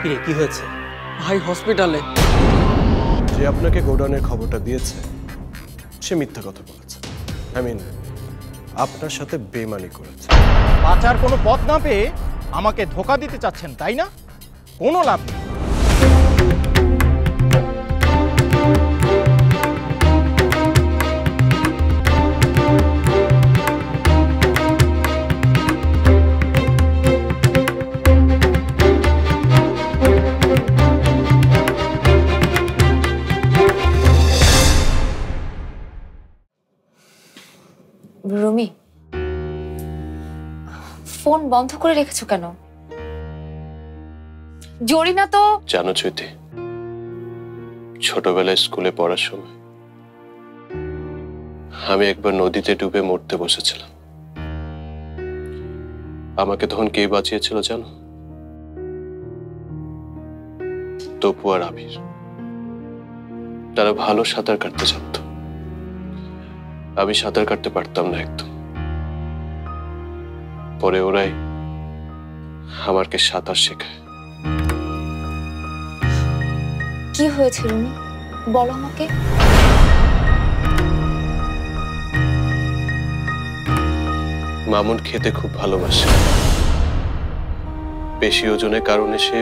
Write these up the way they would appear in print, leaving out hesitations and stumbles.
কি হয়েছে? ভাই হসপিটালে। যে আপনাকে গোডাউনের খবরটা দিয়েছে সে মিথ্যা কথা বলেছে। আপনার সাথে বেইমানি করেছে। বাঁচার কোনো পথ না পেয়ে আমাকে ধোঁকা দিতে চাচ্ছেন, তাই না? কোনো লাভ নেই। রুমি, ফোন বন্ধ করে রেখেছো কেন? জরিনা তো জানো চৈতি, ছোটবেলায় স্কুলে পড়ার সময় আমি একবার নদীতে ডুবে মরতে বসেছিলাম। আমাকে তখন কে বাঁচিয়েছিল জানো? তপু আর আবির। তারা ভালো সাঁতার কাটতে জানত। আমি সাঁতার কাটতে পারতাম না একদম। পরে ওরাই আমাকে সাঁতার শেখায়। কি হয়েছে রুমি, বলো আমাকে। মামুন খেতে খুব ভালোবাসে। বেশি ওজনের কারণে সে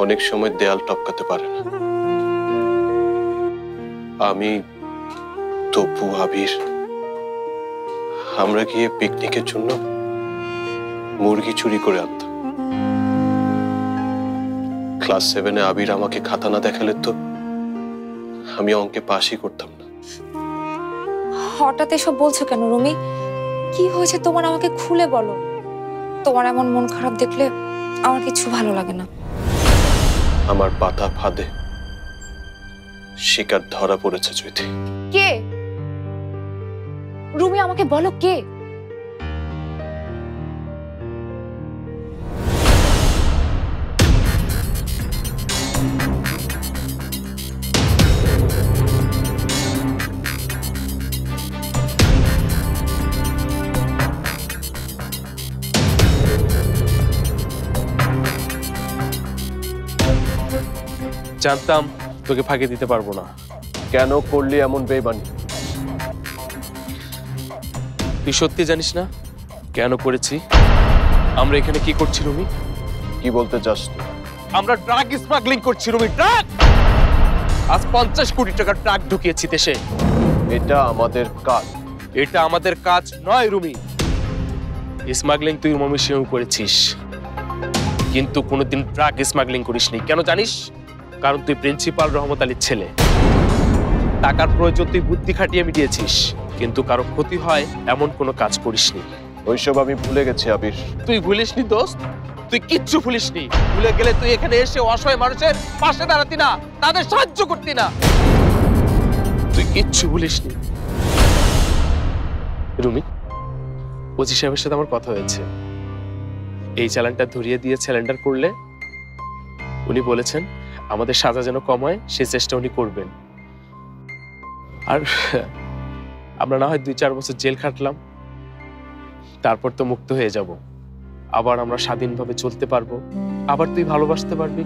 অনেক সময় দেয়াল টপকাতে পারে না। আমি, তপু, আবির আমরা গিয়ে পিকনিকের জন্য মুরগি চুরি করে আনতাম। ক্লাস 7-এ আবির আমাকে খাতা না দেখালে তো আমি অঙ্কে পাশই করতাম না। হঠাৎ এসব বলছো কেন রুমি? কি হয়েছে তোমার, আমাকে খুলে বলো। তোমার এমন মন খারাপ দেখলে আমার কিছু ভালো লাগে না। আমার পাতা ফাঁদে শিকার ধরা পড়েছে চৈতি। কে? রুমি আমাকে বলো কে? জানতাম তোকে ফাঁকি দিতে পারবো না। কেন করলি এমন বেইমানি? তুই সত্যি জানিস না কেন করেছি? আমরা এখানে কি করছি রুমি? কি বলতে চাস? আমরা ড্রাগ স্মাগলিং করছি রুমি, ড্রাগ। আজ 50 কোটি টাকার ড্রাগ ঢুকিয়েছি দেশে। এটা আমাদের কাজ। এটা আমাদের কাজ নয় রুমি। স্মাগলিং তুই মমির করেছিস, কিন্তু কোনোদিন ড্রাগ স্মাগলিং করিসনি। কেন জানিস? কারণ তুই প্রিন্সিপাল রহমত আলীর ছেলে। টাকার প্রয়োজন তুই বুদ্ধি খাটিয়ে মিটিয়েছিস, কিন্তু কারো ক্ষতি হয় এমন কোনো কাজ করিসনি। ওইসব আমি ভুলে গেছি আবির। তুই ভুলিসনি দোস্ত, তুই কিচ্ছু ভুলিসনি। ভুলে গেলে তুই এখানে এসে অসহায় মানুষের পাশে দাঁড়াতি না, তাদের সাহায্য করতি না। তুই কিচ্ছু ভুলিসনি রুমি। ওসি সাহেবের সাথে আমার কথা হয়েছে। এই চালানটা ধরিয়ে দিয়ে স্যালেন্ডার করলে উনি বলেছেন আমাদের সাজা যেন কম হয় সে চেষ্টা উনি করবেন। আর আমরা না হয় 2-4 বছর জেল খাটলাম, তারপর তো মুক্ত হয়ে যাব। আবার আমরা স্বাধীনভাবে চলতে পারবো, আবার তুই ভালোবাসতে পারবি।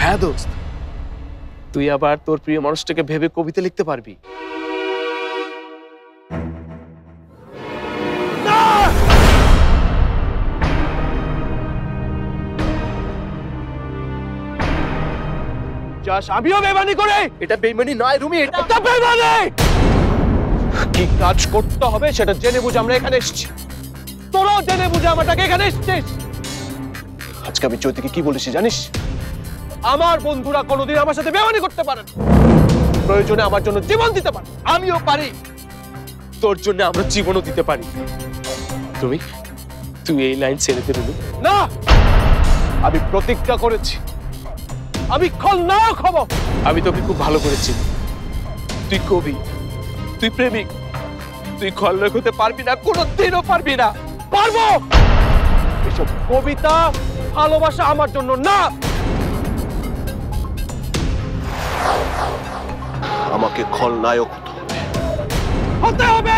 হ্যাঁ দোস্ত, তুই আবার তোর প্রিয় মানুষটাকে ভেবে কবিতা লিখতে পারবি। আমিও বেইমানি করে। এটা বেইমানি নয় রুমি, এটা বেইমানি। কি কাজ করতে হবে সেটা জেনে বুঝে আমরা এখানে এসেছি। তোরাও জেনে বুঝে আমাটাকে এখানে এসেছিস। আজকে আমি চৈতিকে কি বলেছি জানিস? আমার বন্ধুরা কোনোদিন আমার সাথে বেইমানি করতে পারে না। প্রয়োজনে আমার জন্য জীবন দিতে পারে। আমিও পারি, তোর জন্য আমরা জীবনও দিতে পারি। তুমি তুই এই লাইন ছেড়ে দে রুমি। না, আমি প্রতিজ্ঞা করেছি আমি খলনায়ক হব। আমি তোকে খুব ভালো করেছি। তুই কবি, তুই প্রেমিক, তুই খলনায়ক হতে পারবি না, কোনোদিনও পারবি না। পারবো। এসব কবিতা ভালোবাসা আমার জন্য না। আমাকে আমাকে খলনায়ক হতে হবে। হতে হবে।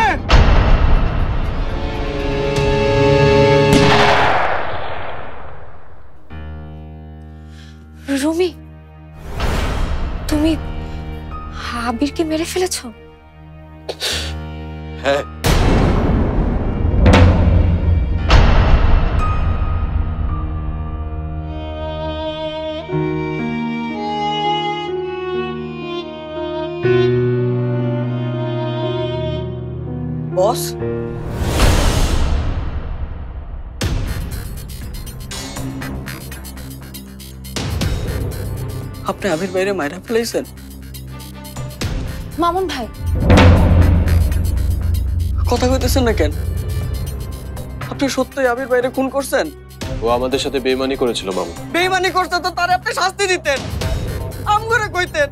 রুমি, তুমি আবিরকে মেরে ফেলেছো? হ্যাঁ, বস, আপনি আবির বাইরে মাইরা ফেলাইছেন? মামুন ভাই, কথা কইতেছেন না কেন? আপনি সত্যই আবির বাইরে খুন করছেন? ও আমাদের সাথে বেইমানি করেছিল মামু। বেইমানি করতে তো তারে আপনি শাস্তি দিতেন, আমগরে কইতেন।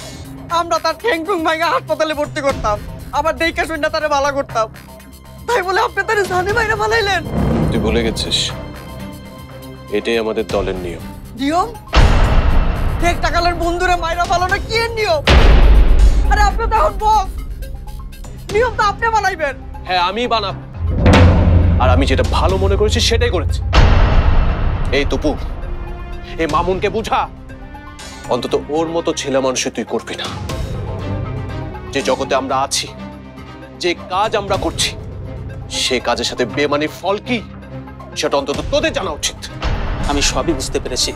আমরা তার ঠ্যাং ঠুং ভাঙা হাসপাতালে ভর্তি করতাম, আবার দেইকা শুননা তারে ভালো করতাম। তাই বলে আপনি তারে জানে মাইরা ফালাইলেন? তুই ভুলে গেছিস, এটাই আমাদের দলের নিয়ম। নিয়ম? ঠেক টাকালের বন্ধুরে মাইরা ফালানো কি এর নিয়ম? আরে আপনি তো এখন বস, নিয়ম তো আপনি বানাইবেন। হ্যাঁ, আমি বানাবো, আর আমি যেটা ভালো মনে করেছি সেটাই করেছি। এই তপু, এই মামুনকে বুঝা, অন্তত ওর মতো ছেলে মানুষই তুই করবি না। যে জগতে আমরা আছি, যে কাজ আমরা করছি, সে কাজের সাথে বেমানির ফল কি সেটা অন্তত তোদের জানা উচিত। আমি সবই বুঝতে পেরেছি,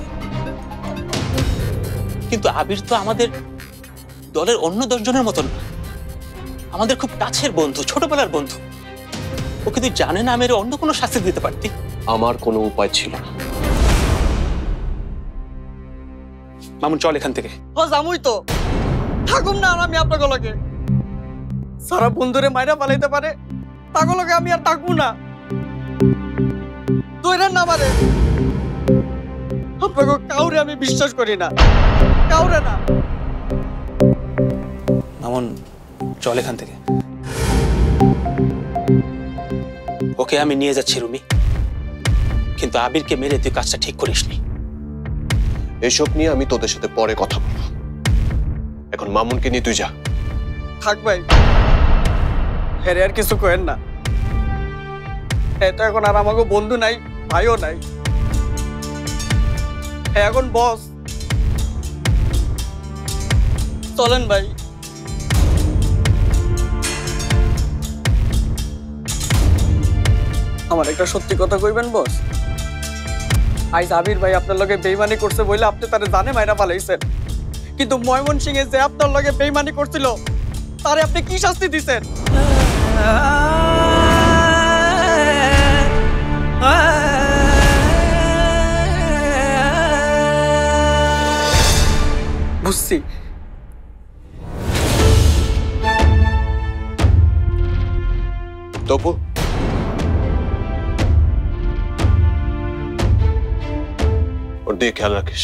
কিন্তু আবির তো আমাদের দলের অন্য 10 জনের মতন না। আমাদের খুব কাছের বন্ধু, ছোটবেলার বন্ধু। ওকে তুই জানে না মেরে অন্য কোনো শাস্তি দিতে পারতি। আমার কোনো উপায় ছিল না। মামুন, চল এখান থেকে। ও জামুই তো, থাকুম না আর আমি আপনাকে লগে। সারা বন্ধুরে মাইরা ফালাইতে পারে, তাকে লগে আমি আর থাকবো না। দৈরান না মারে, আপনাকে কাউরে আমি বিশ্বাস করি না, কাউরে না। মামুন, চল এখান থেকে। ওকে আমি নিয়ে যাচ্ছি রুমি, কিন্তু আবিরকে মেরে তুই কাজটা ঠিক করিসনি। এসব নিয়ে আমি তোদের সাথে পরে কথা বলবো। এখন মামুনকে নিয়ে তুই যা। থাক ভাই, হেরে আর কিছু করেন না। এটা এখন আর আমাকে বন্ধু নাই, ভাইও নাই। হ্যাঁ, এখন বস। চলেন ভাই। আমার একটা সত্যি কথা কইবেন বস? আইজ আবির ভাই আপনার লগে বেইমানি করছে বলে আপনি তারে জানে মাইরা পালাইছেন, কিন্তু ময়মনসিং এ যে আপনার লগে বেইমানি করছিল তারে আপনি কি শাস্তি দিছেন? বুঝছি। তপু, ওর দিকে খেয়াল রাখিস।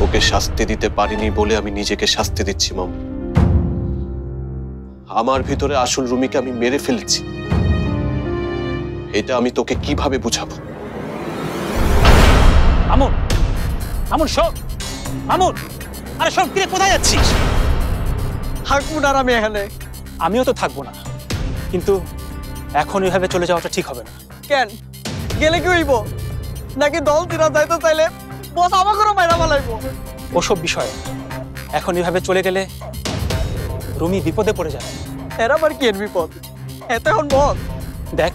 ওকে শাস্তি দিতে পারিনি বলে আমি নিজেকে শাস্তি দিচ্ছি মামু। আমার ভিতরে আসল রুমিকে আমি মেরে ফেলেছি, এটা আমি তোকে কিভাবে বুঝাবো? মামুন, মামুন শোন, মামুন, আরে শোন, কিরে কোথায় যাচ্ছিস? থাকবো না আর আমি এখানে। আমিও তো থাকবো না, কিন্তু এখন এভাবে চলে যাওয়াটা ঠিক হবে না। কেন গেলে কি হইব? নাকি দল তিরা যাইতে চাইলে বস আমাকেও মাইরা ফালাইবো? ওসব বিষয় এখন এভাবে চলে গেলে রুমি বিপদে পড়ে যাবে। এর আবার কি এর বিপদ? এত এখন বস। দেখ,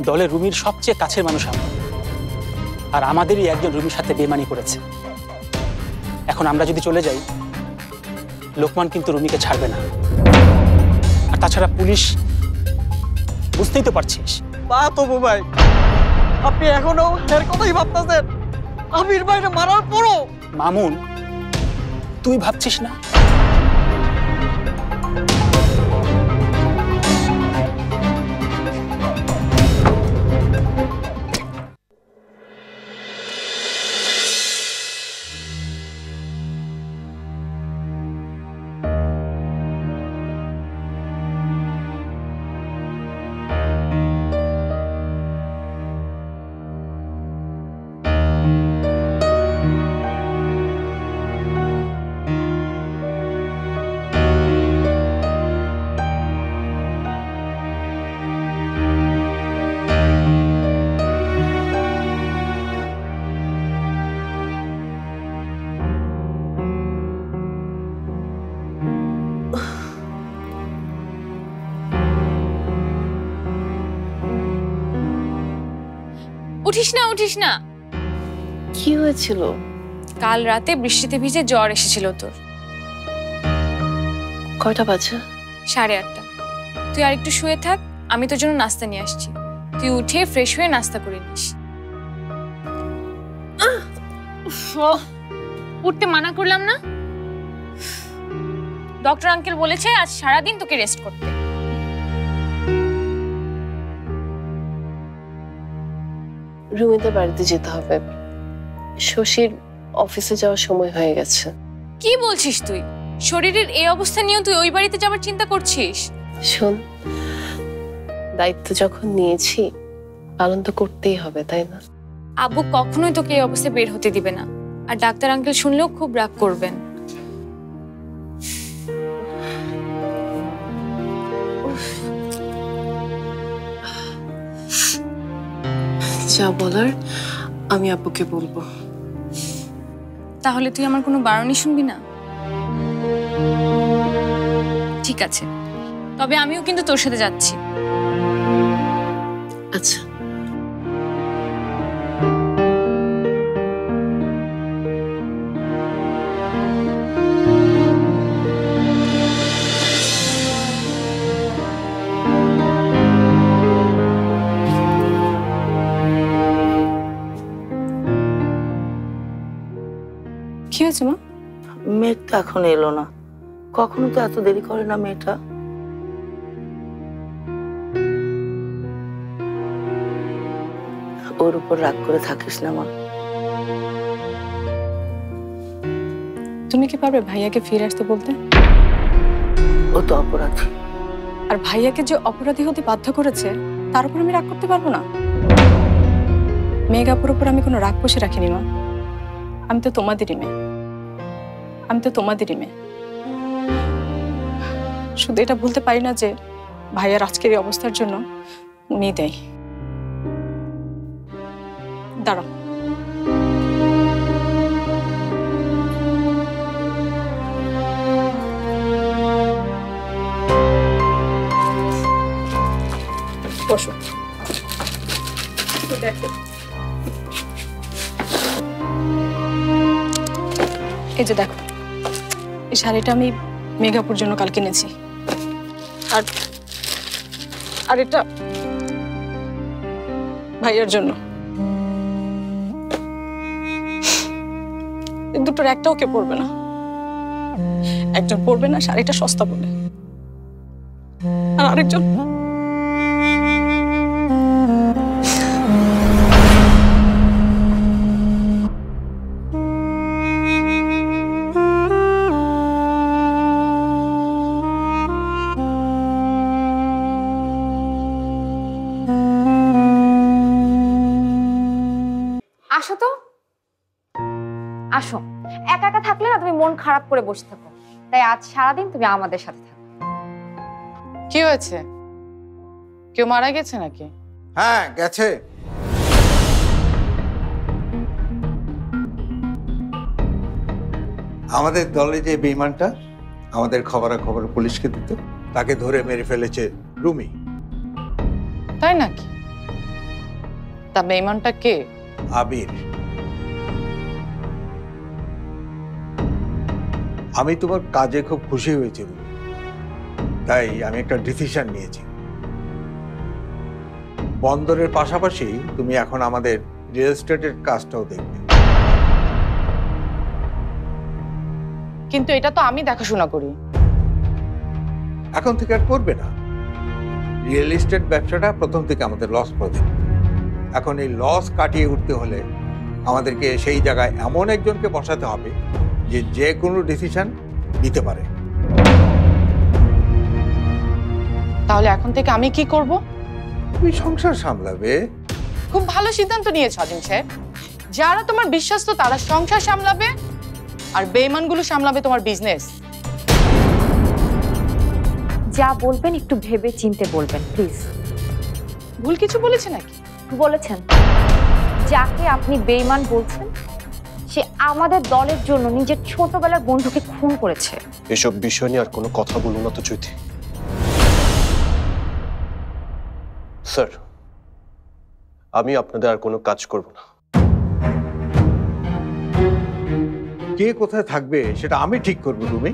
দলে রুমির সবচেয়ে কাছের মানুষ আমি, আর আমাদেরই একজন রুমির সাথে বেমানি করেছে। এখন আমরা যদি চলে যাই, লোকমান কিন্তু রুমিকে ছাড়বে না। আর তাছাড়া পুলিশ, বুঝতেই তো পারছিস। বা তবু ভাই, আপনি এখনো এর কথাই ভাবতেছেন? আমির বাইরে মারার পরও? মামুন, তুই ভাবছিস না? উঠিস না উঠিস না। কি হয়েছিল? কাল রাতে বৃষ্টিতে ভিজে জ্বর এসেছিল তোর। কয়টা বাজে? 8:30। তুই আর একটু শুয়ে থাক, আমি তোর জন্য নাস্তা নিয়ে আসছি। তুই উঠে ফ্রেশ হয়ে নাস্তা করে নিস। উঠতে মানা করলাম না? ডক্টর আঙ্কেল বলেছে আজ সারাদিন তোকে রেস্ট করতে। রুমিদের বাড়িতে যেতে হবে, শশীর অফিসে যাওয়ার সময় হয়ে গেছে। কি বলছিস তুই? শরীরের এই অবস্থা নিয়েও তুই ওই বাড়িতে যাবার চিন্তা করছিস? শোন, দায়িত্ব যখন নিয়েছি পালন তো করতেই হবে, তাই না? আব্বু কখনোই তোকে এই অবস্থায় বের হতে দিবে না, আর ডাক্তার আঙ্কেল শুনলেও খুব রাগ করবেন। যা বলার আমি আব্বুকে বলবো। তাহলে তুই আমার কোনো বারণই শুনবি না? ঠিক আছে, তবে আমিও কিন্তু তোর সাথে যাচ্ছি। আচ্ছা। কি হয়েছে মা? মেঘ তো এখন এলো না, কখনো তো এত দেরি করে না মেয়েটা। ওর উপর রাগ করে থাকিস না মা। তুমি কি পারবে ভাইয়াকে ফিরে আসতে বলতে? ও তো অপরাধী। আর ভাইয়াকে যে অপরাধী হতে বাধ্য করেছে তার উপর আমি রাগ করতে পারবো না। মেঘাপুর উপর আমি কোনো রাগ পুষে রাখিনি মা। আমি তো তোমাদেরই মেয়ে, শুধু এটা বলতে পারি না যে ভাইয়ার আজকের এই অবস্থার জন্য উনি দেয়। দাঁড়াও, বসো। দেখো, এই যে দেখো, এই শাড়িটা আমি মেঘাপুর জন্য কাল কিনেছি, আর এটা ভাইয়ার জন্য। এই দুটোর একটাও কে পরবে না। একজন পরবে না শাড়িটা সস্তা বলে, আর আরেকজন আসো তো, আসো। একা একা থাকলে না তুমি মন খারাপ করে বসে থাকো, তাই আজ সারাদিন তুমি আমাদের সাথে থাকো। কি হয়েছে? কেউ মারা গেছে নাকি? হ্যাঁ, গেছে। আমাদের দলে যে বেঈমানটা আমাদের খবরাখবর পুলিশকে দিত, তাকে ধরে মেরে ফেলেছে রুমি। তাই নাকি? তা বেঈমানটা কে? আবির। আমি তোমার কাজে খুব খুশি হয়েছি রুমি, তাই আমি একটা ডিসিশন নিয়েছি। বন্দরের পাশাপাশি তুমি এখন আমাদের রিয়েল এস্টেটের কাজটাও দেখবে। কিন্তু এটা তো আমি দেখাশোনা করি। এখন থেকে আর করবে না। রিয়েল এস্টেট ব্যবসাটা প্রথম থেকে আমাদের লস করে। এখন এই লস কাটিয়ে উঠতে হলে আমাদেরকে সেই জায়গায় এমন একজনকে বসাতে হবে যে কোনো ডিসিশন নিতে পারে। তাহলে এখন থেকে আমি কি করব? তুমি সংসার সামলাবে। খুব ভালো সিদ্ধান্ত নিয়েছ আজিম সাহেব। যারা তোমার বিশ্বস্ত তারা সংসার সামলাবে, আর বেঈমানগুলো সামলাবে তোমার বিজনেস। যা বলবেন একটু ভেবে চিন্তে বলবেন প্লিজ। ভুল কিছু বলেছে নাকি? বলেছেন। যাকে আপনি বেঈমান বলছেন সে আমাদের দলের জন্য নিজের ছোটবেলার বন্ধুকে খুন করেছে। এসব বিষয় নিয়ে আর কোনো কথা বলবো না তো চৈতি। স্যার, আমি আপনাদের আর কোনো কাজ করব না। কে কোথায় থাকবে সেটা আমি ঠিক করবো রুমি।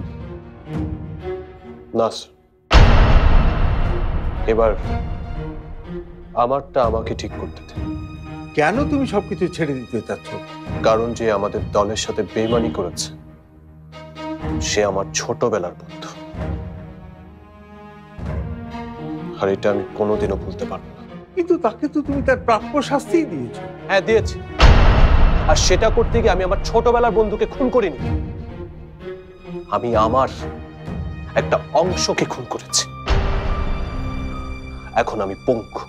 না স্যার, এবার আমারটা আমাকে ঠিক করতে দিন। কেন তুমি সবকিছু ছেড়ে দিতে চাচ্ছ? কারণ যে আমাদের দলের সাথে বেইমানি করেছে সে আমার ছোটবেলার বন্ধু, আর এটা আমি কোনোদিনও ভুলতে পারবো না। কিন্তু তাকে তো তুমি তার প্রাপ্য শাস্তিই দিয়েছো। হ্যাঁ দিয়েছি, আর সেটা করতে গিয়ে আমি আমার ছোটবেলার বন্ধুকে খুন করিনি, আমি আমার একটা অংশকে খুন করেছি। এখন আমি পঙ্গু,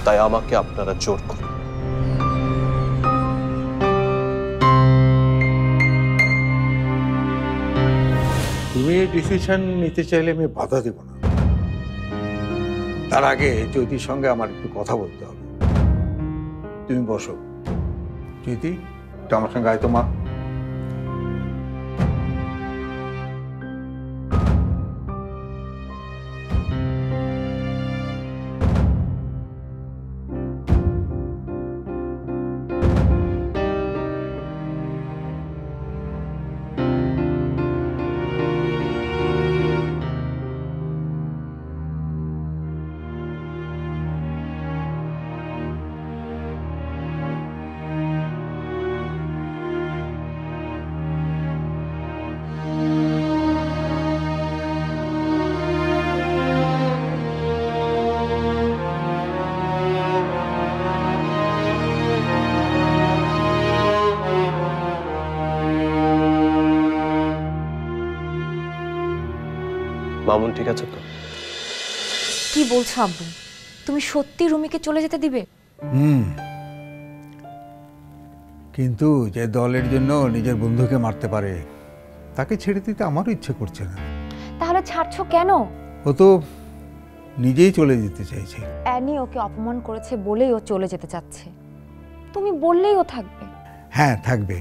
তাই আমাকে আপনারা জোর করুন। তুমি এই ডিসিশন নিতে চাইলে আমি বাধা দেব না। তার আগে চৈতির সঙ্গে আমার একটু কথা বলতে হবে। তুমি বসো। চৈতি, একটু আমার সঙ্গে আয় তো মা। মামুন ঠিক আছে তো? কি বলছো আব্বু? তুমি সত্যি রুমিকে চলে যেতে দিবে? কিন্তু যে দলের জন্য নিজের বন্ধুকে মারতে পারে তাকে ছেড়ে দিতে আমারও ইচ্ছে করছে না। তাহলে ছাড়ছো কেন? ও তো নিজেই চলে যেতে চাইছে। অ্যানি ওকে অপমান করেছে বলেই ও চলে যেতে চাচ্ছে। তুমি বললেই ও থাকবে। হ্যাঁ থাকবে,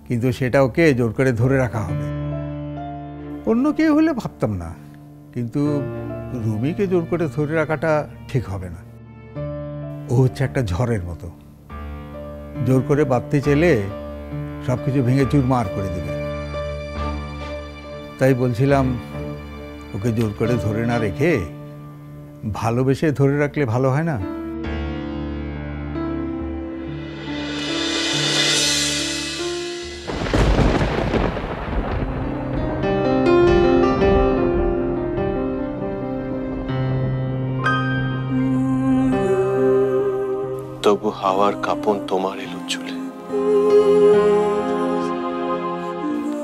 কিন্তু সেটা ওকে জোর করে ধরে রাখা হবে। অন্য কেউ হলে ভাবতাম না, কিন্তু রুমিকে জোর করে ধরে রাখাটা ঠিক হবে না। ও হচ্ছে একটা ঝড়ের মতো, জোর করে বাঁধতে চাইলে সবকিছু ভেঙে চুরমার করে দেবে। তাই বলছিলাম ওকে জোর করে ধরে না রেখে ভালোবেসে ধরে রাখলে ভালো হয় না? তবু হাওয়ার কাঁপন তোমার এলো চুলে,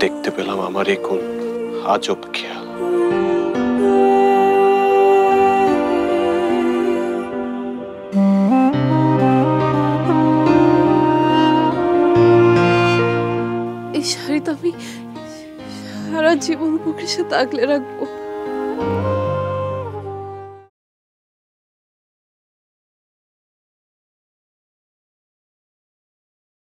দেখতে পেলাম আমার এই কোন আজব খেয়াল। এই শাড়ি তো আমি সারা জীবন বুকের সাথে আগলে রাখবো।